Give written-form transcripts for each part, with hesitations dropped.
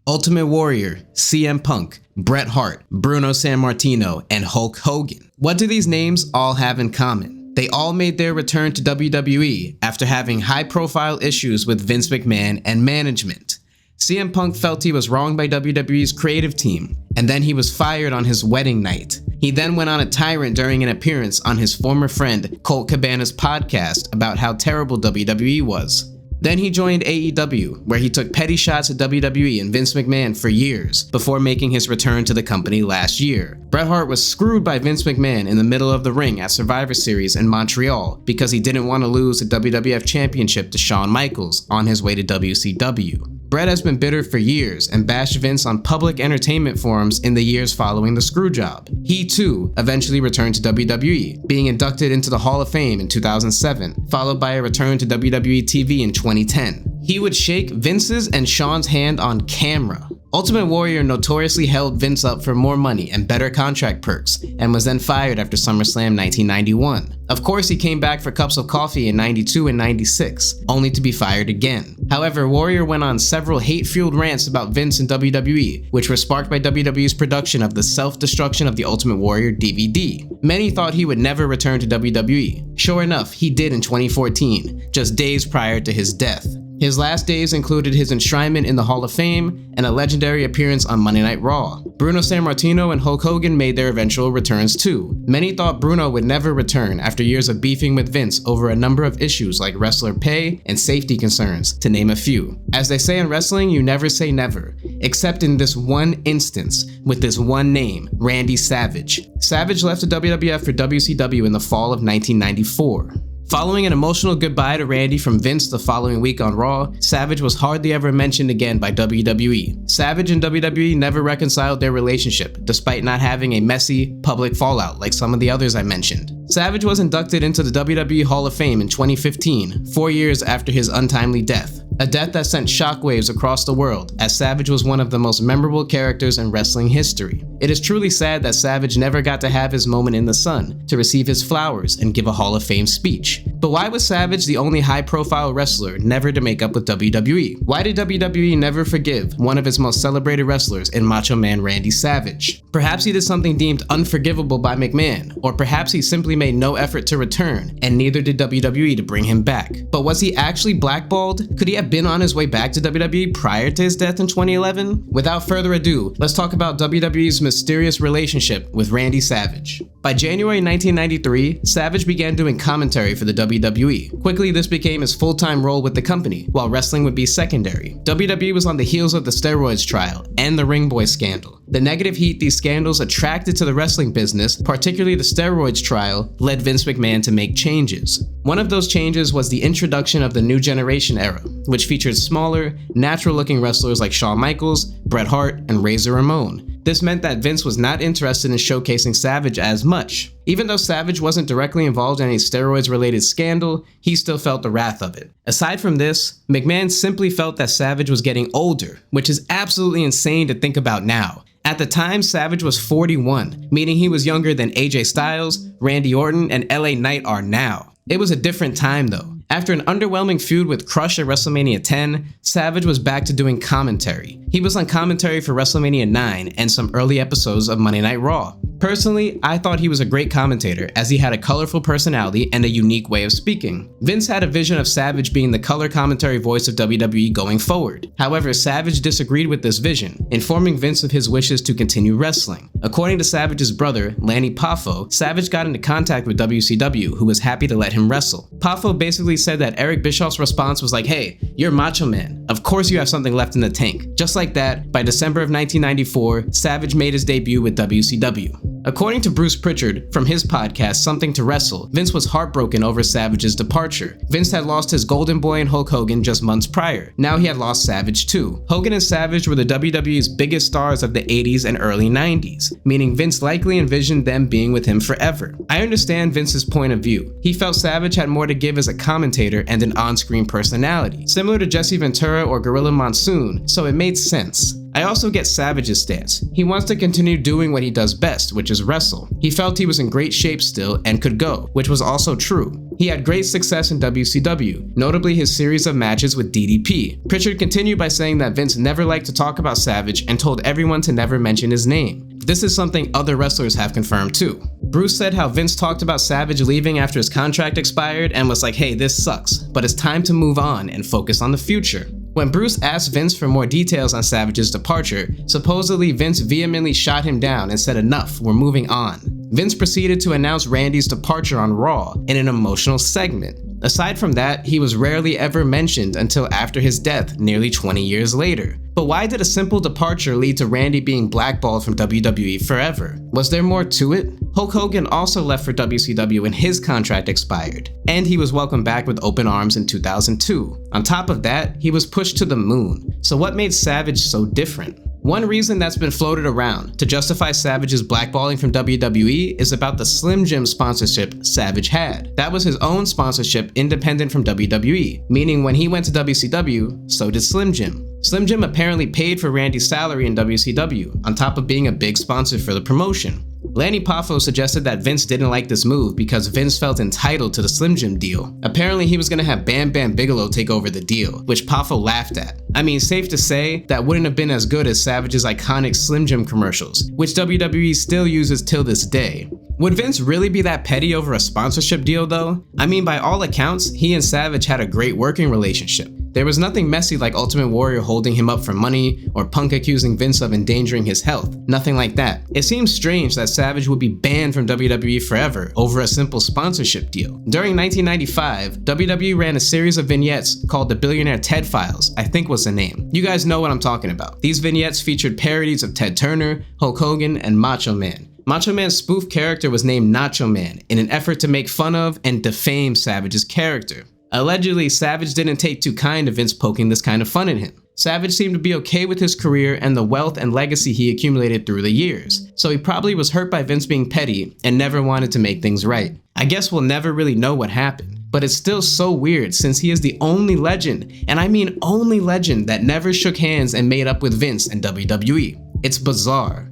Ultimate Warrior, CM Punk, Bret Hart, Bruno Sammartino, and Hulk Hogan. What do these names all have in common? They all made their return to WWE after having high-profile issues with Vince McMahon and management. CM Punk felt he was wronged by WWE's creative team, and then he was fired on his wedding night. He then went on a tirant during an appearance on his former friend Colt Cabana's podcast about how terrible WWE was. Then he joined AEW, where he took petty shots at WWE and Vince McMahon for years, before making his return to the company last year. Bret Hart was screwed by Vince McMahon in the middle of the ring at Survivor Series in Montreal because he didn't want to lose the WWF Championship to Shawn Michaels on his way to WCW. Bret has been bitter for years and bashed Vince on public entertainment forums in the years following the Screwjob. He too eventually returned to WWE, being inducted into the Hall of Fame in 2007, followed by a return to WWE TV in 2010. He would shake Vince's and Shawn's hand on camera. Ultimate Warrior notoriously held Vince up for more money and better contract perks, and was then fired after SummerSlam 1991. Of course, he came back for cups of coffee in 92 and 96, only to be fired again. However, Warrior went on several hate-fueled rants about Vince and WWE, which were sparked by WWE's production of the Self-Destruction of the Ultimate Warrior DVD. Many thought he would never return to WWE. Sure enough, he did in 2014, just days prior to his death. His last days included his enshrinement in the Hall of Fame and a legendary appearance on Monday Night Raw. Bruno Sammartino and Hulk Hogan made their eventual returns too. Many thought Bruno would never return after years of beefing with Vince over a number of issues like wrestler pay and safety concerns, to name a few. As they say in wrestling, you never say never, except in this one instance with this one name, Randy Savage. Savage left the WWF for WCW in the fall of 1994. Following an emotional goodbye to Randy from Vince the following week on Raw, Savage was hardly ever mentioned again by WWE. Savage and WWE never reconciled their relationship, despite not having a messy, public fallout like some of the others I mentioned. Savage was inducted into the WWE Hall of Fame in 2015, 4 years after his untimely death. A death that sent shockwaves across the world, as Savage was one of the most memorable characters in wrestling history. It is truly sad that Savage never got to have his moment in the sun, to receive his flowers and give a Hall of Fame speech. But why was Savage the only high-profile wrestler never to make up with WWE? Why did WWE never forgive one of its most celebrated wrestlers in Macho Man Randy Savage? Perhaps he did something deemed unforgivable by McMahon, or perhaps he simply made no effort to return, and neither did WWE to bring him back. But was he actually blackballed? Could he have been on his way back to WWE prior to his death in 2011? Without further ado, let's talk about WWE's mysterious relationship with Randy Savage. By January 1993, Savage began doing commentary for the WWE. Quickly, this became his full-time role with the company, while wrestling would be secondary. WWE was on the heels of the steroids trial and the Ring Boy scandal. The negative heat these scandals attracted to the wrestling business, particularly the steroids trial, led Vince McMahon to make changes. One of those changes was the introduction of the New Generation era, which featured smaller, natural-looking wrestlers like Shawn Michaels, Bret Hart, and Razor Ramon. This meant that Vince was not interested in showcasing Savage as much. Even though Savage wasn't directly involved in any steroids-related scandal, he still felt the wrath of it. Aside from this, McMahon simply felt that Savage was getting older, which is absolutely insane to think about now. At the time, Savage was 41, meaning he was younger than AJ Styles, Randy Orton, and LA Knight are now. It was a different time though. After an underwhelming feud with Crush at WrestleMania 10, Savage was back to doing commentary. He was on commentary for WrestleMania 9 and some early episodes of Monday Night Raw. Personally, I thought he was a great commentator as he had a colorful personality and a unique way of speaking. Vince had a vision of Savage being the color commentary voice of WWE going forward. However, Savage disagreed with this vision, informing Vince of his wishes to continue wrestling. According to Savage's brother, Lanny Poffo, Savage got into contact with WCW, who was happy to let him wrestle. Poffo basically said that Eric Bischoff's response was like, "Hey, you're Macho Man. Of course you have something left in the tank." Just like that, by December of 1994, Savage made his debut with WCW. According to Bruce Pritchard, from his podcast Something to Wrestle, Vince was heartbroken over Savage's departure. Vince had lost his golden boy in Hulk Hogan just months prior. Now he had lost Savage too. Hogan and Savage were the WWE's biggest stars of the 80s and early 90s, meaning Vince likely envisioned them being with him forever. I understand Vince's point of view. He felt Savage had more to give as a commentator and an on-screen personality, similar to Jesse Ventura or Gorilla Monsoon, so it made sense. I also get Savage's stance. He wants to continue doing what he does best, which is wrestle. He felt he was in great shape still and could go, which was also true. He had great success in WCW, notably his series of matches with DDP. Pritchard continued by saying that Vince never liked to talk about Savage and told everyone to never mention his name. This is something other wrestlers have confirmed too. Bruce said how Vince talked about Savage leaving after his contract expired and was like, hey, this sucks, but it's time to move on and focus on the future. When Bruce asked Vince for more details on Savage's departure, supposedly Vince vehemently shot him down and said, enough, we're moving on. Vince proceeded to announce Randy's departure on Raw in an emotional segment. Aside from that, he was rarely ever mentioned until after his death nearly 20 years later. But why did a simple departure lead to Randy being blackballed from WWE forever? Was there more to it? Hulk Hogan also left for WCW when his contract expired, and he was welcomed back with open arms in 2002. On top of that, he was pushed to the moon. So what made Savage so different? One reason that's been floated around to justify Savage's blackballing from WWE is about the Slim Jim sponsorship Savage had. That was his own sponsorship independent from WWE, meaning when he went to WCW, so did Slim Jim. Slim Jim apparently paid for Randy's salary in WCW, on top of being a big sponsor for the promotion. Lanny Poffo suggested that Vince didn't like this move because Vince felt entitled to the Slim Jim deal. Apparently he was going to have Bam Bam Bigelow take over the deal, which Poffo laughed at. I mean, safe to say, that wouldn't have been as good as Savage's iconic Slim Jim commercials, which WWE still uses till this day. Would Vince really be that petty over a sponsorship deal though? I mean, by all accounts, he and Savage had a great working relationship. There was nothing messy like Ultimate Warrior holding him up for money or Punk accusing Vince of endangering his health. Nothing like that. It seems strange that Savage would be banned from WWE forever over a simple sponsorship deal. During 1995, WWE ran a series of vignettes called the Billionaire Ted Files, I think was the name. You guys know what I'm talking about. These vignettes featured parodies of Ted Turner, Hulk Hogan, and Macho Man. Macho Man's spoof character was named Nacho Man in an effort to make fun of and defame Savage's character. Allegedly, Savage didn't take too kind to Vince poking this kind of fun at him. Savage seemed to be okay with his career and the wealth and legacy he accumulated through the years, so he probably was hurt by Vince being petty and never wanted to make things right. I guess we'll never really know what happened, but it's still so weird since he is the only legend, and I mean only legend, that never shook hands and made up with Vince and WWE. It's bizarre.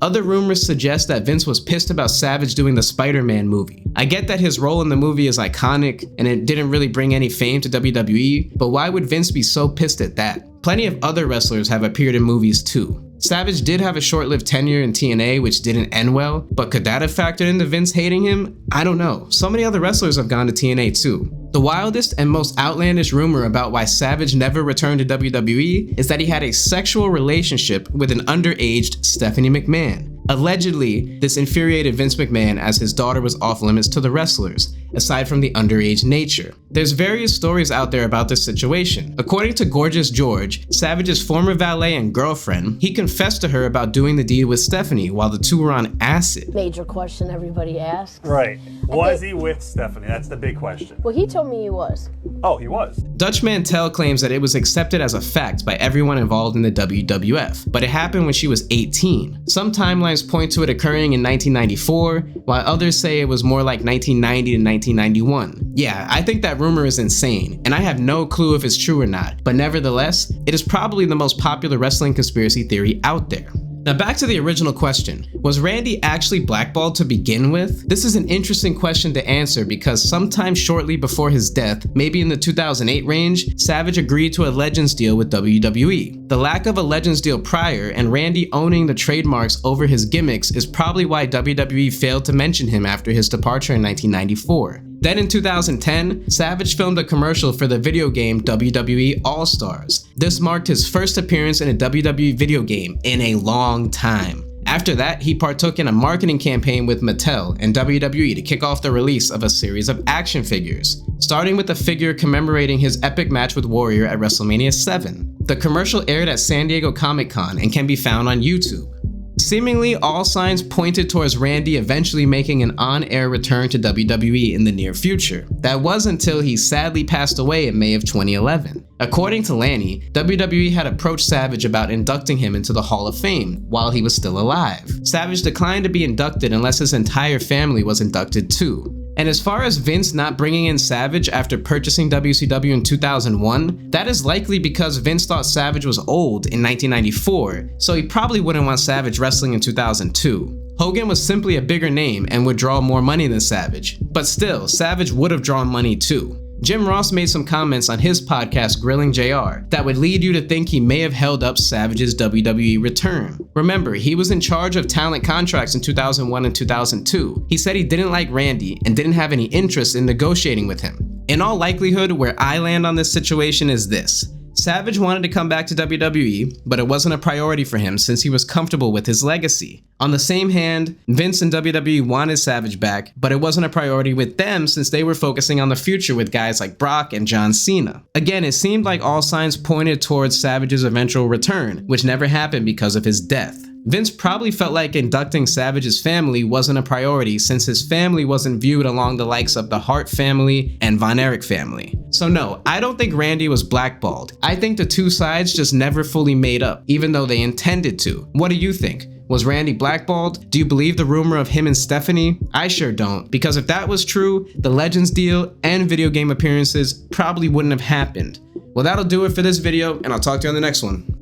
Other rumors suggest that Vince was pissed about Savage doing the Spider-Man movie. I get that his role in the movie is iconic and it didn't really bring any fame to WWE, but why would Vince be so pissed at that? Plenty of other wrestlers have appeared in movies too. Savage did have a short-lived tenure in TNA which didn't end well, but could that have factored into Vince hating him? I don't know. So many other wrestlers have gone to TNA too. The wildest and most outlandish rumor about why Savage never returned to WWE is that he had a sexual relationship with an underaged Stephanie McMahon. Allegedly, this infuriated Vince McMahon as his daughter was off limits to the wrestlers, aside from the underage nature. There's various stories out there about this situation. According to Gorgeous George, Savage's former valet and girlfriend, he confessed to her about doing the deed with Stephanie while the two were on acid. Major question everybody asks. Right. Was he with Stephanie? That's the big question. Well, he told me he was. Oh, he was. Dutch Mantell claims that it was accepted as a fact by everyone involved in the WWF, but it happened when she was 18. Some timelines point to it occurring in 1994, while others say it was more like 1990 to 1991. Yeah, I think that rumor is insane, and I have no clue if it's true or not, but nevertheless, it is probably the most popular wrestling conspiracy theory out there. Now back to the original question, was Randy actually blackballed to begin with? This is an interesting question to answer because sometime shortly before his death, maybe in the 2008 range, Savage agreed to a Legends deal with WWE. The lack of a Legends deal prior and Randy owning the trademarks over his gimmicks is probably why WWE failed to mention him after his departure in 1994. Then in 2010, Savage filmed a commercial for the video game WWE All-Stars. This marked his first appearance in a WWE video game in a long time. After that, he partook in a marketing campaign with Mattel and WWE to kick off the release of a series of action figures, starting with a figure commemorating his epic match with Warrior at WrestleMania 7. The commercial aired at San Diego Comic-Con and can be found on YouTube. Seemingly, all signs pointed towards Randy eventually making an on-air return to WWE in the near future. That was until he sadly passed away in May of 2011. According to Lanny, WWE had approached Savage about inducting him into the Hall of Fame while he was still alive. Savage declined to be inducted unless his entire family was inducted too. And as far as Vince not bringing in Savage after purchasing WCW in 2001, that is likely because Vince thought Savage was old in 1994, so he probably wouldn't want Savage wrestling in 2002. Hogan was simply a bigger name and would draw more money than Savage, but still, Savage would have drawn money too. Jim Ross made some comments on his podcast Grilling JR that would lead you to think he may have held up Savage's WWE return. Remember, he was in charge of talent contracts in 2001 and 2002. He said he didn't like Randy and didn't have any interest in negotiating with him. In all likelihood, where I land on this situation is this. Savage wanted to come back to WWE, but it wasn't a priority for him since he was comfortable with his legacy. On the same hand, Vince and WWE wanted Savage back, but it wasn't a priority with them since they were focusing on the future with guys like Brock and John Cena. Again, it seemed like all signs pointed towards Savage's eventual return, which never happened because of his death. Vince probably felt like inducting Savage's family wasn't a priority since his family wasn't viewed along the likes of the Hart family and Von Erich family. So no, I don't think Randy was blackballed. I think the two sides just never fully made up, even though they intended to. What do you think? Was Randy blackballed? Do you believe the rumor of him and Stephanie? I sure don't, because if that was true, the Legends deal and video game appearances probably wouldn't have happened. Well, that'll do it for this video, and I'll talk to you on the next one.